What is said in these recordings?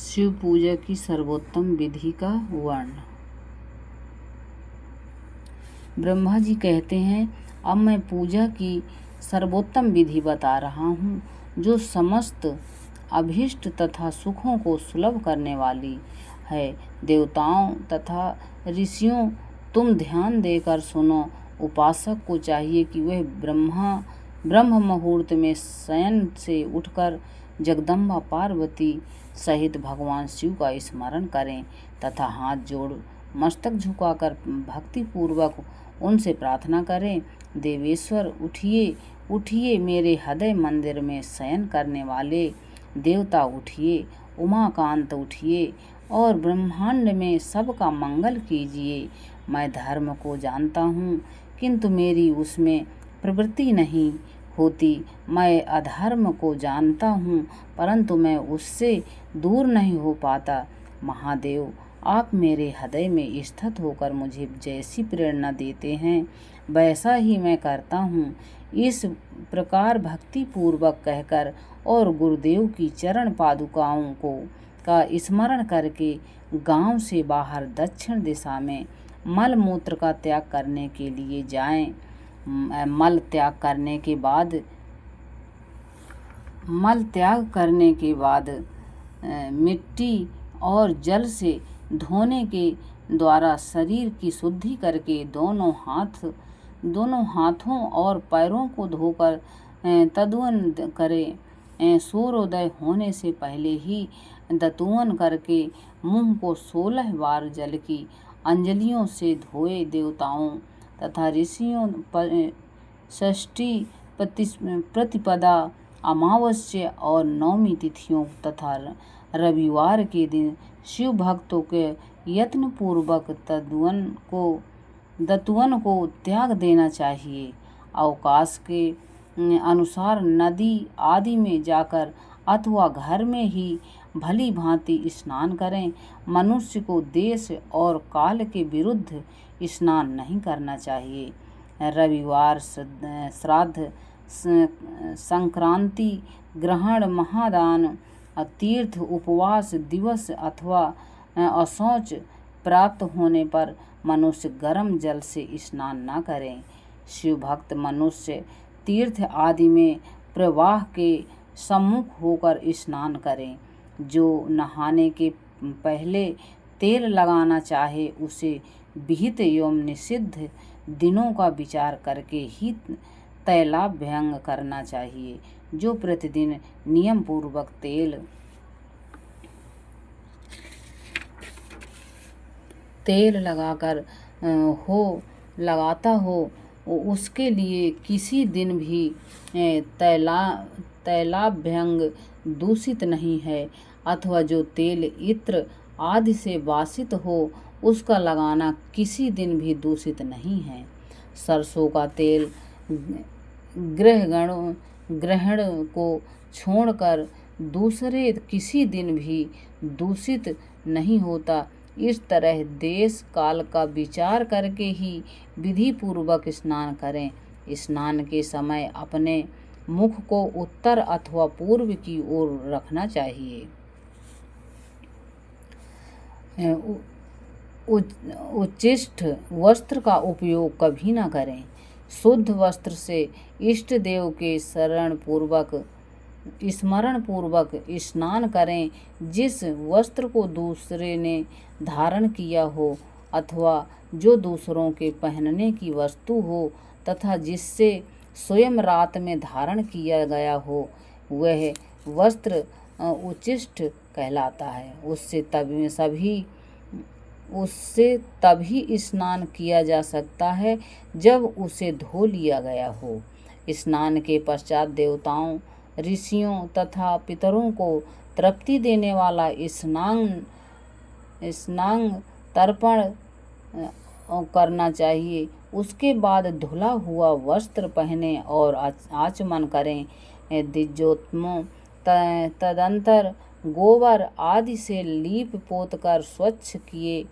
शिव पूजा की सर्वोत्तम विधि का वर्णन। ब्रह्मा जी कहते हैं, अब मैं पूजा की सर्वोत्तम विधि बता रहा हूँ, जो समस्त अभीष्ट तथा सुखों को सुलभ करने वाली है। देवताओं तथा ऋषियों, तुम ध्यान देकर सुनो। उपासक को चाहिए कि वह ब्रह्म मुहूर्त में शयन से उठकर जगदम्बा पार्वती सहित भगवान शिव का स्मरण करें तथा हाथ जोड़ मस्तक झुकाकर भक्तिपूर्वक उनसे प्रार्थना करें। देवेश्वर उठिए, उठिए, मेरे हृदय मंदिर में शयन करने वाले देवता उठिए। उमाकांत उठिए और ब्रह्मांड में सबका मंगल कीजिए। मैं धर्म को जानता हूँ, किंतु मेरी उसमें प्रवृत्ति नहीं होती। मैं अधर्म को जानता हूँ, परंतु मैं उससे दूर नहीं हो पाता। महादेव, आप मेरे हृदय में स्थित होकर मुझे जैसी प्रेरणा देते हैं, वैसा ही मैं करता हूँ। इस प्रकार भक्ति पूर्वक कहकर और गुरुदेव की चरण पादुकाओं का स्मरण करके गांव से बाहर दक्षिण दिशा में मल मूत्र का त्याग करने के लिए जाएं। मल त्याग करने के बाद मिट्टी और जल से धोने के द्वारा शरीर की शुद्धि करके दोनों हाथों और पैरों को धोकर तदुवन करें। सूर्योदय होने से पहले ही दतुवन करके मुंह को 16 बार जल की अंजलियों से धोए। देवताओं तथा ऋषियों षष्ठी प्रतिपदा, अमावस्या और नवमी तिथियों तथा रविवार के दिन शिव भक्तों के यत्न पूर्वक दतुवन को त्याग देना चाहिए। अवकाश के अनुसार नदी आदि में जाकर अथवा घर में ही भली भांति स्नान करें। मनुष्य को देश और काल के विरुद्ध स्नान नहीं करना चाहिए। रविवार, श्राद्ध, संक्रांति, ग्रहण, महादान, तीर्थ, उपवास दिवस अथवा अशौच प्राप्त होने पर मनुष्य गर्म जल से स्नान न करें। शिव भक्त मनुष्य तीर्थ आदि में प्रवाह के सम्मुख होकर स्नान करें। जो नहाने के पहले तेल लगाना चाहे, उसे विहित एवं निषिद्ध दिनों का विचार करके ही तैलाभ्यंग करना चाहिए। जो प्रतिदिन नियम पूर्वक तेल लगाता हो, उसके लिए किसी दिन भी तैलाभ्यंग दूषित नहीं है। अथवा जो तेल इत्र आदि से वासित हो, उसका लगाना किसी दिन भी दूषित नहीं है। सरसों का तेल ग्रहण को छोड़कर दूसरे किसी दिन भी दूषित नहीं होता। इस तरह देश काल का विचार करके ही विधि पूर्वक स्नान करें। स्नान के समय अपने मुख को उत्तर अथवा पूर्व की ओर रखना चाहिए। उच्छिष्ट वस्त्र का उपयोग कभी न करें। शुद्ध वस्त्र से इष्ट देव के स्मरण पूर्वक स्नान करें। जिस वस्त्र को दूसरे ने धारण किया हो अथवा जो दूसरों के पहनने की वस्तु हो तथा जिससे स्वयं रात में धारण किया गया हो, वह वस्त्र उच्छिष्ट कहलाता है। उससे तभी स्नान किया जा सकता है जब उसे धो लिया गया हो। स्नान के पश्चात देवताओं, ऋषियों तथा पितरों को तृप्ति देने वाला स्नान तर्पण करना चाहिए। उसके बाद धुला हुआ वस्त्र पहने और आचमन करें। द्विजोत्तमों तदंतर गोबर आदि से लीप पोत कर स्वच्छ किए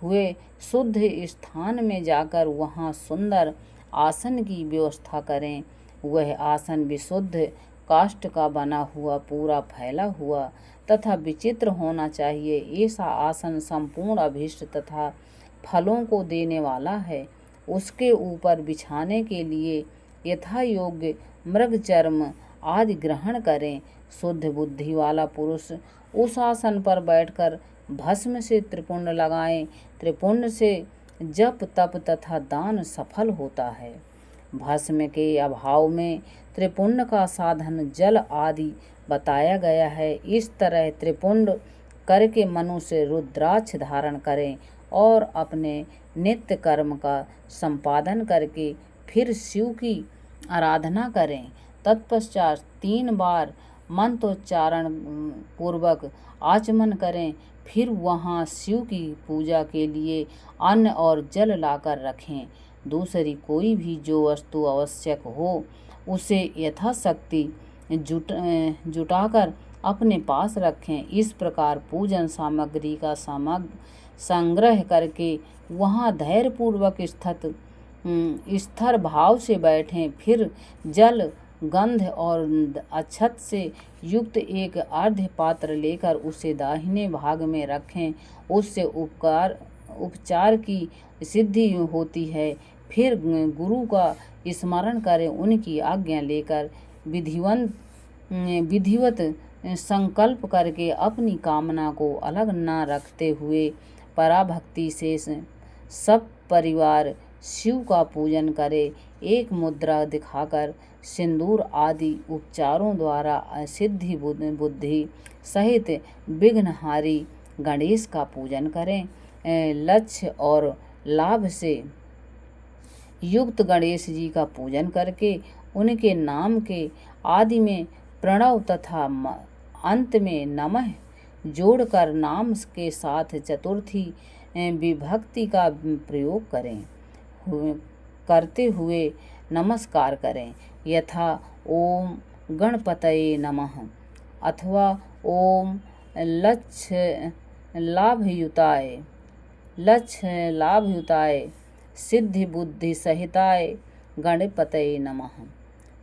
हुए शुद्ध स्थान में जाकर वहाँ सुंदर आसन की व्यवस्था करें। वह आसन विशुद्ध काष्ठ का बना हुआ, पूरा फैला हुआ तथा विचित्र होना चाहिए। ऐसा आसन संपूर्ण अभीष्ट तथा फलों को देने वाला है। उसके ऊपर बिछाने के लिए यथा योग्य मृग चर्म आदि ग्रहण करें। शुद्ध बुद्धि वाला पुरुष उस आसन पर बैठकर भस्म से त्रिपुंड लगाएं। त्रिपुंड से जप तप तथा दान सफल होता है। भस्म के अभाव में त्रिपुंड का साधन जल आदि बताया गया है। इस तरह त्रिपुंड करके मनुष्य रुद्राक्ष धारण करें और अपने नित्य कर्म का संपादन करके फिर शिव की आराधना करें। तत्पश्चात 3 बार मंत्रोच्चारण पूर्वक आचमन करें। फिर वहाँ शिव की पूजा के लिए अन्न और जल लाकर रखें। दूसरी कोई भी जो वस्तु आवश्यक हो उसे यथाशक्ति जुटाकर अपने पास रखें। इस प्रकार पूजन सामग्री का संग्रह करके वहाँ धैर्यपूर्वक स्थिर भाव से बैठें। फिर जल, गंध और अक्षत से युक्त एक अर्घ्य पात्र लेकर उसे दाहिने भाग में रखें। उससे उपचार की सिद्धि होती है। फिर गुरु का स्मरण करें। उनकी आज्ञा लेकर विधिवत संकल्प करके अपनी कामना को अलग न रखते हुए पराभक्ति से सब परिवार शिव का पूजन करे। एक मुद्रा दिखाकर सिंदूर आदि उपचारों द्वारा सिद्धि बुद्धि सहित विघ्नहारी गणेश का पूजन करें। लक्ष्य और लाभ से युक्त गणेश जी का पूजन करके उनके नाम के आदि में प्रणव तथा अंत में नमः जोड़कर नाम के साथ चतुर्थी विभक्ति का प्रयोग करते हुए नमस्कार करें। यथा ओम गणपतये नमः अथवा ओम लक्ष्य लाभयुताय सिद्धि बुद्धि सहिताय गणपतये नमः।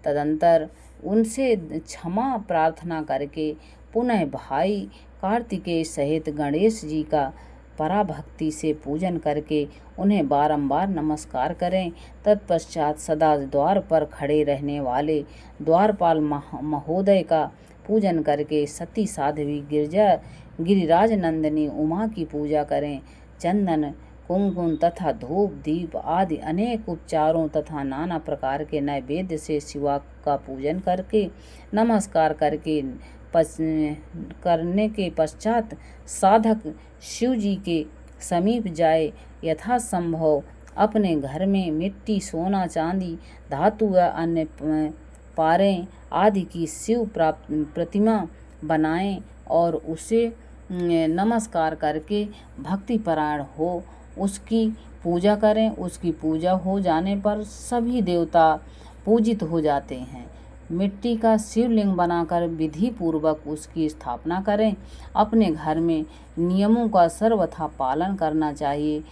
तदंतर उनसे क्षमा प्रार्थना करके पुनः भाई कार्तिकेय सहित गणेश जी का पराभक्ति से पूजन करके उन्हें बारंबार नमस्कार करें। तत्पश्चात सदा द्वार पर खड़े रहने वाले द्वारपाल महोदय का पूजन करके सती साध्वी गिरिराज नंदिनी उमा की पूजा करें। चंदन, कुमकुम तथा धूप दीप आदि अनेक उपचारों तथा नाना प्रकार के नैवेद्य से शिवा का पूजन करके नमस्कार करने के पश्चात साधक शिव जी के समीप जाए। यथासंभव अपने घर में मिट्टी, सोना, चांदी, धातु व अन्य पारें आदि की शिव प्रतिमा बनाएं और उसे नमस्कार करके भक्तिपरायण हो उसकी पूजा करें। उसकी पूजा हो जाने पर सभी देवता पूजित हो जाते हैं। मिट्टी का शिवलिंग बनाकर विधि पूर्वक उसकी स्थापना करें। अपने घर में नियमों का सर्वथा पालन करना चाहिए।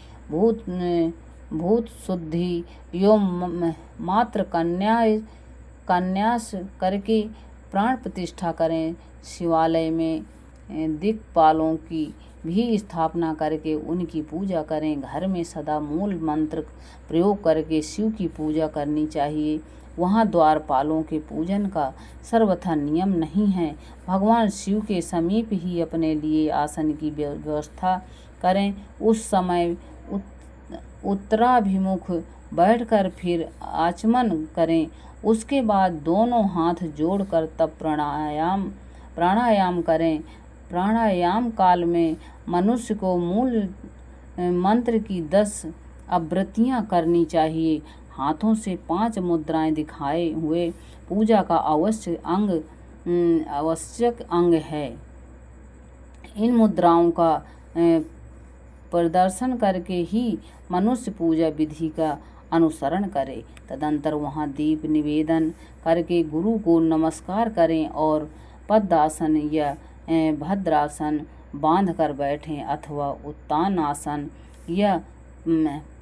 भूत शुद्धि एवं मात्र कन्यास करके प्राण प्रतिष्ठा करें। शिवालय में दिक्पालों की भी स्थापना करके उनकी पूजा करें। घर में सदा मूल मंत्र प्रयोग करके शिव की पूजा करनी चाहिए। वहाँ द्वारपालों के पूजन का सर्वथा नियम नहीं है। भगवान शिव के समीप ही अपने लिए आसन की व्यवस्था करें। उस समय उत्तराभिमुख बैठकर फिर आचमन करें। उसके बाद दोनों हाथ जोड़कर तब प्राणायाम करें। प्राणायाम काल में मनुष्य को मूल मंत्र की 10 आवृत्तियाँ करनी चाहिए। हाथों से 5 मुद्राएं दिखाए हुए पूजा का आवश्यक अंग है। इन मुद्राओं का प्रदर्शन करके ही मनुष्य पूजा विधि का अनुसरण करे। तदंतर वहाँ दीप निवेदन करके गुरु को नमस्कार करें और पद्मासन या भद्रासन बांध कर बैठें अथवा उत्तानासन या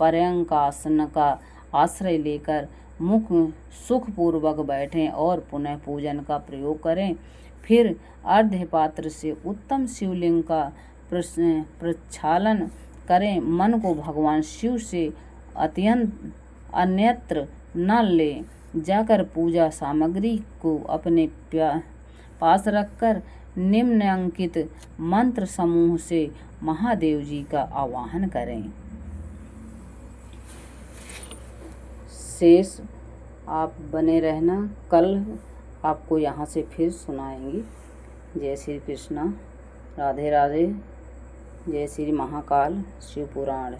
पर्यंकासन का आश्रय लेकर मुख सुखपूर्वक बैठें और पुनः पूजन का प्रयोग करें। फिर अर्ध्य पात्र से उत्तम शिवलिंग का प्रक्षालन करें। मन को भगवान शिव से अत्यंत अन्यत्र न ले जाकर पूजा सामग्री को अपने पास रखकर निम्नलिखित मंत्र समूह से महादेव जी का आवाहन करें। शेष आप बने रहना, कल आपको यहाँ से फिर सुनाएंगे। जय श्री कृष्णा, राधे राधे, जय श्री महाकाल शिव पुराण।